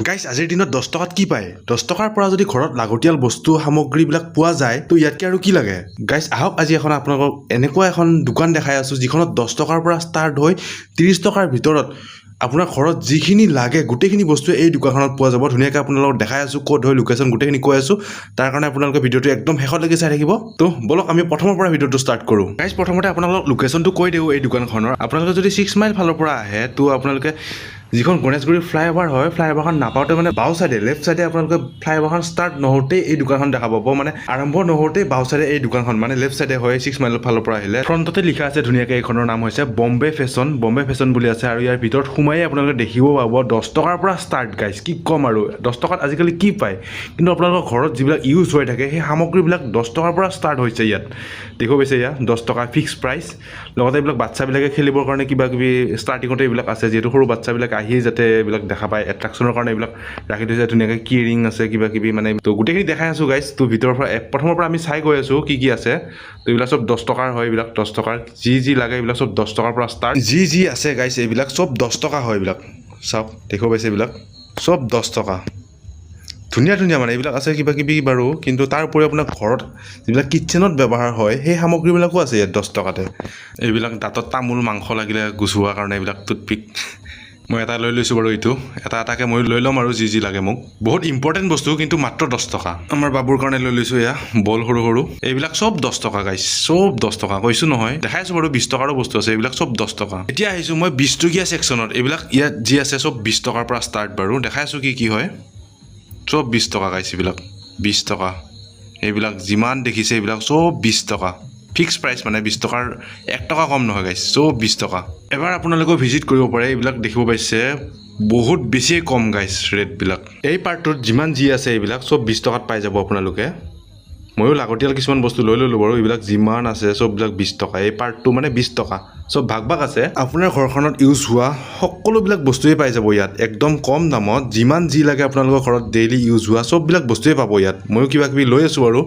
guys আজিৰ দিনত 10 টকাত কি পায় 10 টকাৰ পৰা যদি ঘৰত লাগতিয়াল বস্তু সামগ্ৰীবিলাক পোৱা যায় তো ইয়াতকৈ আৰু কি লাগে গাইজ আহক আজি এখন আপোনালোকক এনেকুৱা এখন দোকান দেখাই আছোঁ যিখনত 10 টকাৰ পৰা ষ্টাৰ্ট হৈ 30 টকাৰ ভিতৰত আপোনাৰ ঘৰত যিখিনি লাগে গোটেইখিনি বস্তু এই দোকানখনত পোৱা যাব ধুনীয়াকৈ আপোনালোকক দেখাই আছোঁ ক'ত হয় লোকেশ্যন গোটেইখিনি কৈ আছোঁ তাৰ কাৰণে আপোনালোকে ভিডিঅ'টো একদম শেষলৈকে চাই থাকিব তো বলক আমি প্ৰথমৰ পৰা ভিডিঅ'টো ষ্টাৰ্ট কৰোঁ গাইজ প্ৰথমতে আপোনালোকক লোকেশ্যনটো কৈ দিওঁ এই দোকানখনৰ আপোনালোকে যদি 6 মাইল ফালৰ পৰা আহে তো আপোনালোকে যিখন গণেশগুৰি ফ্লাইঅভাৰ হয় ফ্লাইঅভাৰখন নাপাওঁতে মানে বাওঁ চাইডে লেফ্ট চাইডে আপোনালোকে ফ্লাইঅভাৰখন ষ্টাৰ্ট নহওঁতেই এই দোকানখন দেখা পাব মানে আৰম্ভ নহওঁতেই বাওঁ চাইডে এই দোকানখন মানে লেফ্ট চাইডে হয় 6 মাইলৰ ফালৰ পৰা আহিলে ফ্ৰণ্টতে লিখা আছে ধুনীয়াকৈ এইখনৰ নাম হৈছে বম্বে ফেশ্বন বুলি আছে আৰু ইয়াৰ ভিতৰত সোমাই আপোনালোকে দেখিব পাব 10 টকাৰ পৰা ষ্টাৰ্ট গাইজ কি ক'ম আৰু 10 টকাত আজিকালি কি পায় কিন্তু আপোনালোকৰ ঘৰত যিবিলাক ইউজ হৈ থাকে সেই সামগ্ৰীবিলাক 10 টকাৰ পৰা ষ্টাৰ্ট হৈছে ইয়াত দেখিব পাইছে ইয়াত 10 টকা ফিক্স প্ৰাইচ লগতে এইবিলাক বাচ্চাবিলাকে খেলিবৰ কাৰণে কিবা কিবি ষ্টাৰ্টিঙতে এইবিলাক আছে যিহেতু সৰু বাচ্চাবিলাকে আহি যাতে এইবিলাক দেখা পায় এট্ৰেকশ্যনৰ কাৰণে এইবিলাক ৰাখি থৈছে ধুনীয়াকৈ কি ৰিং আছে কিবা কিবি মানে তো গোটেইখিনি দেখাই আছোঁ গাইজ তো ভিতৰৰ পৰা প্ৰথমৰ পৰা আমি চাই গৈ আছোঁ কি আছে তো এইবিলাক চব 10 টকাৰ হয় এইবিলাক 10 টকাৰ যি লাগে এইবিলাক চব 10 টকাৰ পৰা ষ্টাৰ্ট যি আছে গাইজ এইবিলাক চব 10 টকা হয় এইবিলাক চাওক দেখিব পাইছে এইবিলাক চব 10 টকা ধুনীয়া মানে এইবিলাক আছে কিবা কিবি বাৰু কিন্তু তাৰ উপৰি আপোনাৰ ঘৰত যিবিলাক কিটচেনত ব্যৱহাৰ হয় সেই সামগ্ৰীবিলাকো আছে ইয়াত 10 টকাতে এইবিলাক দাঁতত তামোল মাংস লাগিলে গুচোৱাৰ কাৰণে এইবিলাক টুথপিক মই এটা লৈ লৈছোঁ বাৰু এইটো এটাকৈ মই লৈ ল'ম আৰু যি লাগে মোক বহুত ইম্পৰ্টেণ্ট বস্তু কিন্তু মাত্ৰ 10 টকা আমাৰ বাবুৰ কাৰণে লৈ লৈছোঁ এয়া বল সৰু এইবিলাক চব 10 টকা গাইছ চব 10 টকা কৈছোঁ নহয় দেখাই আছোঁ বাৰু 20 টকাৰো বস্তু আছে এইবিলাক চব 10 টকা এতিয়া আহিছোঁ মই 20 টকীয়া ছেকশ্যনত এইবিলাক ইয়াত যি আছে চব 20 টকাৰ পৰা ষ্টাৰ্ট বাৰু দেখাই আছোঁ কি হয় চব 20 টকা গাইছ এইবিলাক 20 টকা এইবিলাক যিমান দেখিছে এইবিলাক চব 20 টকা ফিক্স প্ৰাইচ মানে 20 টকাৰ 1 টকা কম নহয় গাইছ চব 20 টকা এবাৰ আপোনালোকেও ভিজিট কৰিব পাৰে এইবিলাক দেখিব পাইছে বহুত বেছিয়ে কম গাইছ ৰেটবিলাক এই পাৰ্টটোত যিমান যি আছে এইবিলাক চব 20 টকাত পাই যাব আপোনালোকে ময়ো লাগতিয়াল কিছুমান বস্তু লৈ ল'লোঁ বাৰু এইবিলাক যিমান আছে চববিলাক 20 টকা এই পাৰ্টটো মানে 20 টকা চব ভাগ আছে আপোনাৰ ঘৰখনত ইউজ হোৱা সকলোবিলাক বস্তুৱেই পাই যাব ইয়াত একদম কম দামত যিমান যি লাগে আপোনালোকৰ ঘৰত ডেইলি ইউজ হোৱা চববিলাক বস্তুৱেই পাব ইয়াত ময়ো কিবা কিবি লৈ আছোঁ বাৰু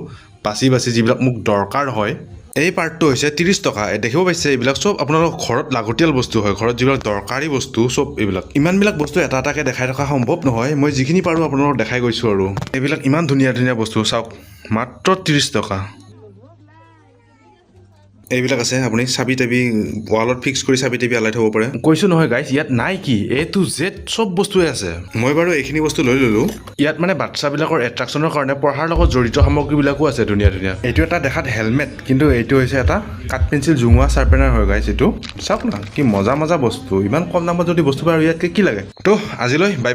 বাছি যিবিলাক মোক দৰকাৰ হয় এই পাৰ্টটো হৈছে 30 টকা দেখিব পাইছে এইবিলাক চব আপোনালোকৰ ঘৰত লাগতিয়াল বস্তু হয় ঘৰত যিবিলাক দৰকাৰী বস্তু চব এইবিলাক ইমানবিলাক বস্তু এটাকৈ দেখাই থকা সম্ভৱ নহয় মই যিখিনি পাৰোঁ আপোনালোকক দেখাই গৈছোঁ আৰু এইবিলাক ইমান ধুনীয়া বস্তু চাওক মাত্ৰ 30 টকা এইবিলাক আছে আপুনি চাবি টাবি ৱালত ফিক্স কৰি চাবি টাবি আলাই থ'ব পাৰে কৈছোঁ নহয় গাইছ ইয়াত নাই কি A to Z চব বস্তুৱে আছে মই বাৰু এইখিনি বস্তু লৈ ল'লোঁ ইয়াত মানে বাচ্চাবিলাকৰ এট্ৰেকশ্যনৰ কাৰণে পঢ়াৰ লগত জড়িত সামগ্ৰীবিলাকো আছে ধুনীয়া এইটো এটা দেখাত হেলমেট কিন্তু এইটো হৈছে এটা কাঠ পেঞ্চিল জোঙোৱা শ্বাৰ্পেনাৰ হয় গাইছ এইটো চাওক না কি মজা বস্তু ইমান কম দামত যদি বস্তু পায় আৰু ইয়াতকৈ কি লাগে তো আজিলৈ বাই